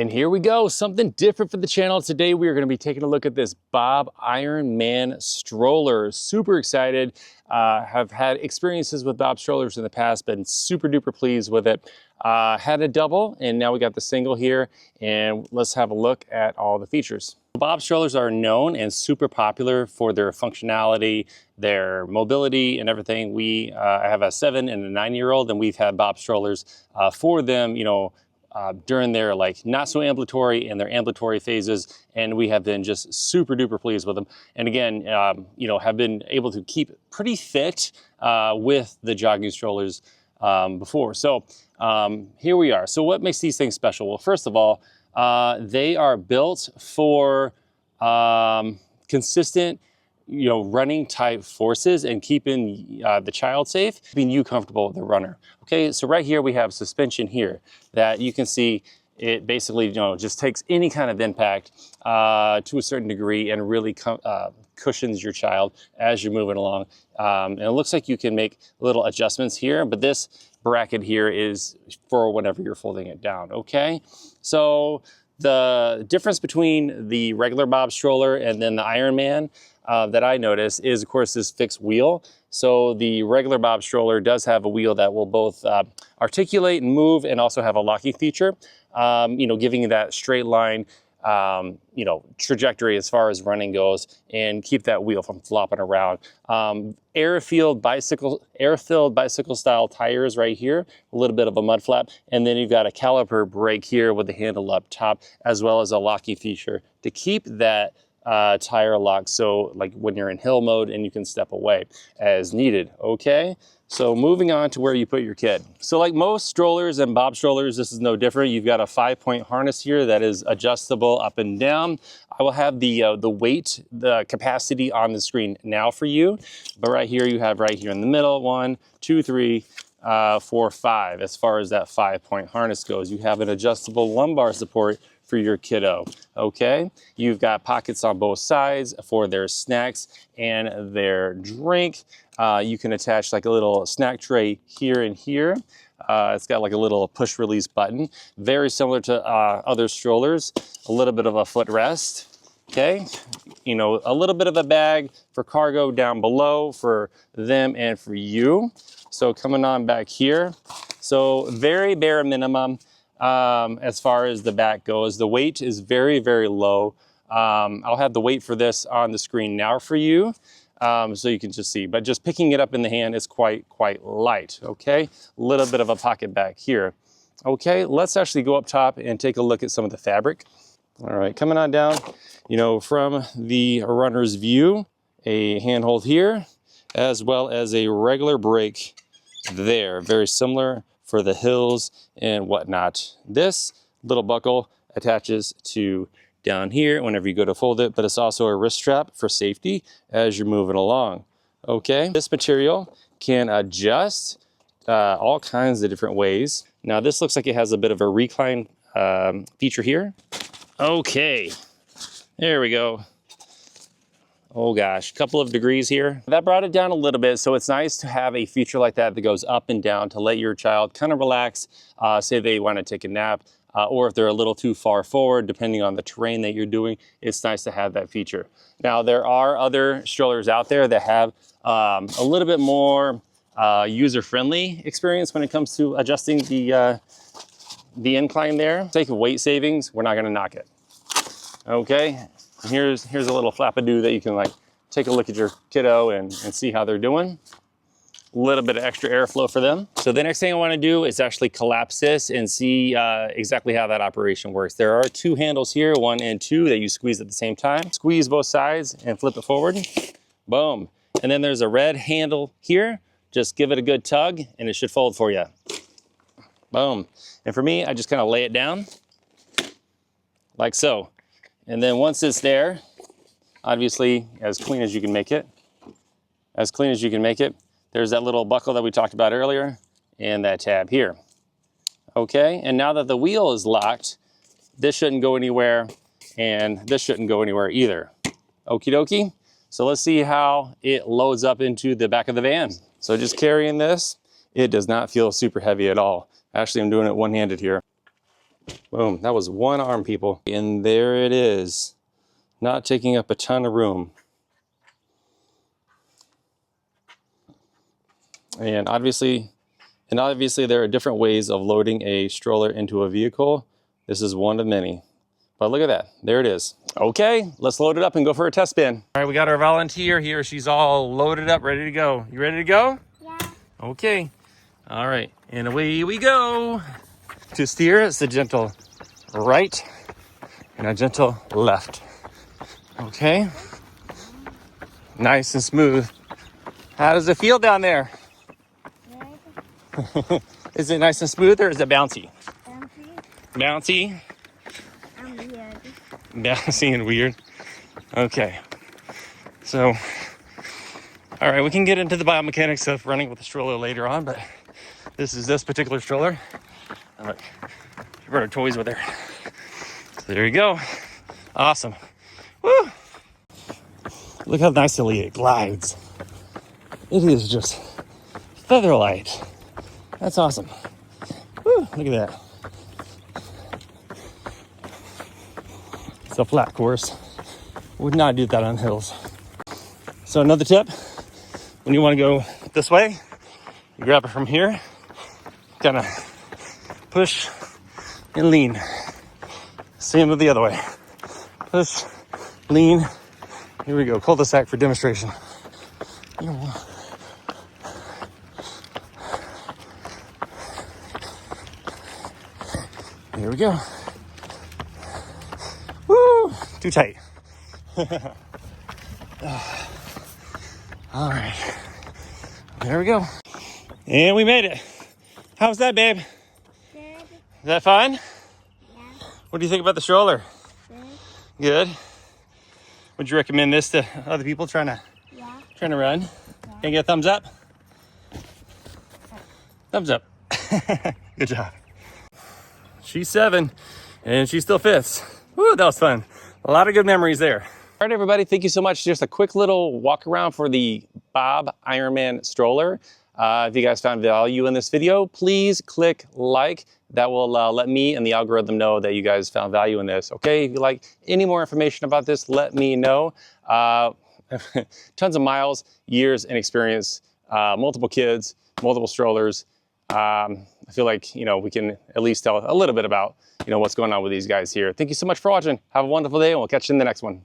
And here we go, something different for the channel. Today we are going to be taking a look at this BOB Ironman stroller. Super excited. Have had experiences with BOB strollers in the past, been super duper pleased with it. Had a double and now we got the single here, and let's have a look at all the features. BOB strollers are known and super popular for their functionality, their mobility and everything. I have a 7 and a 9-year-old, and we've had BOB strollers for them, during their not so ambulatory and their ambulatory phases, and we have been just super duper pleased with them. And again, have been able to keep pretty fit with the jogging strollers before. So here we are. So what makes these things special? Well, first of all, they are built for consistent running type forces and keeping the child safe, keeping you comfortable, the runner. Okay, so right here we have suspension here that you can see. It basically just takes any kind of impact to a certain degree and really cushions your child as you're moving along. And it looks like you can make little adjustments here, but this bracket here is for whenever you're folding it down. Okay, so the difference between the regular BOB stroller and then the Ironman that I notice is, of course, this fixed wheel. So the regular BOB stroller does have a wheel that will both articulate and move, and also have a locking feature, giving you that straight line, trajectory as far as running goes, and keep that wheel from flopping around. Air-filled bicycle style tires right here, a little bit of a mud flap, and then you've got a caliper brake here with the handle up top, as well as a locking feature to keep that tire lock, so like when you're in hill mode and you can step away as needed. Okay, so moving on to where you put your kid. So like most strollers and BOB strollers, this is no different. You've got a 5-point harness here that is adjustable up and down. I will have the weight, the capacity on the screen now for you, but right here you have right here in the middle, 1, 2, 3, 4, 5. As far as that 5-point harness goes, you have an adjustable lumbar support for your kiddo. Okay, you've got pockets on both sides for their snacks and their drink. You can attach like a little snack tray here and here. It's got like a little push release button, very similar to other strollers. A little bit of a footrest. Okay, a little bit of a bag for cargo down below for them and for you. So coming on back here, so very bare minimum. As far as the back goes, the weight is very, very low. I'll have the weight for this on the screen now for you, so you can just see, but just picking it up in the hand is quite light. Okay, a little bit of a pocket back here. Okay, let's actually go up top and take a look at some of the fabric. All right, coming on down, from the runner's view, a handhold here, as well as a regular brake there, very similar for the hills and whatnot. This little buckle attaches to down here whenever you go to fold it, but it's also a wrist strap for safety as you're moving along. Okay, this material can adjust all kinds of different ways. Now this looks like it has a bit of a recline feature here. Okay, there we go. Oh gosh, couple of degrees here. That brought it down a little bit, so it's nice to have a feature like that that goes up and down to let your child kind of relax, say they want to take a nap, or if they're a little too far forward, depending on the terrain that you're doing, it's nice to have that feature. Now, there are other strollers out there that have a little bit more user-friendly experience when it comes to adjusting the incline there. For the sake of weight savings, we're not gonna knock it. Okay. Here's a little flap-a-doo that you can take a look at your kiddo and see how they're doing. A little bit of extra airflow for them. So the next thing I want to do is actually collapse this and see exactly how that operation works. There are 2 handles here, 1 and 2, that you squeeze at the same time. Squeeze both sides and flip it forward. Boom. And then there's a red handle here. Just give it a good tug and it should fold for you. Boom. And for me, I just kind of lay it down like so. And then once it's there, obviously as clean as you can make it, there's that little buckle that we talked about earlier and that tab here. Okay, and now that the wheel is locked, this shouldn't go anywhere and this shouldn't go anywhere either. Okie dokie. So let's see how it loads up into the back of the van. So just carrying this, it does not feel super heavy at all. Actually, I'm doing it one-handed here. Boom, that was one arm, people. And there it is, not taking up a ton of room. And obviously there are different ways of loading a stroller into a vehicle. This is one of many. But look at that, there it is. Okay, let's load it up and go for a test spin. All right, we got our volunteer here. She's all loaded up, ready to go. You ready to go? Yeah. Okay, all right, and away we go. To steer, it's a gentle right and a gentle left. Okay, nice and smooth. How does it feel down there? Good. Is it nice and smooth or is it bouncy? Bouncy. Bouncy? And weird. Bouncy and weird. Okay. So, all right, we can get into the biomechanics of running with the stroller later on, but this is this particular stroller. All right, she brought her toys with her. So there you go. Awesome. Woo! Look how nicely it glides. It is just feather light. That's awesome. Woo, look at that. It's a flat course. Would not do that on hills. So another tip, when you want to go this way, you grab it from here, kind of push and lean. Same with the other way. Push, lean. Here we go, cul-de-sac for demonstration. Here we go. Woo! Too tight. All right. There we go. And we made it. How's that, babe? Good. Is that fun? Yeah. What do you think about the stroller? Good. Good. Would you recommend this to other people trying to run? Yeah. Can I get a thumbs up? Thumbs up. Good job. She's 7 and she still fits. Woo, that was fun. A lot of good memories there. All right, everybody, thank you so much. Just a quick little walk around for the BOB Ironman stroller. If you guys found value in this video, please click like. That will let me and the algorithm know that you guys found value in this. Okay, if you like any more information about this, let me know. Tons of miles, years, and experience, multiple kids, multiple strollers. I feel like, we can at least tell a little bit about, what's going on with these guys here. Thank you so much for watching. Have a wonderful day, and we'll catch you in the next one.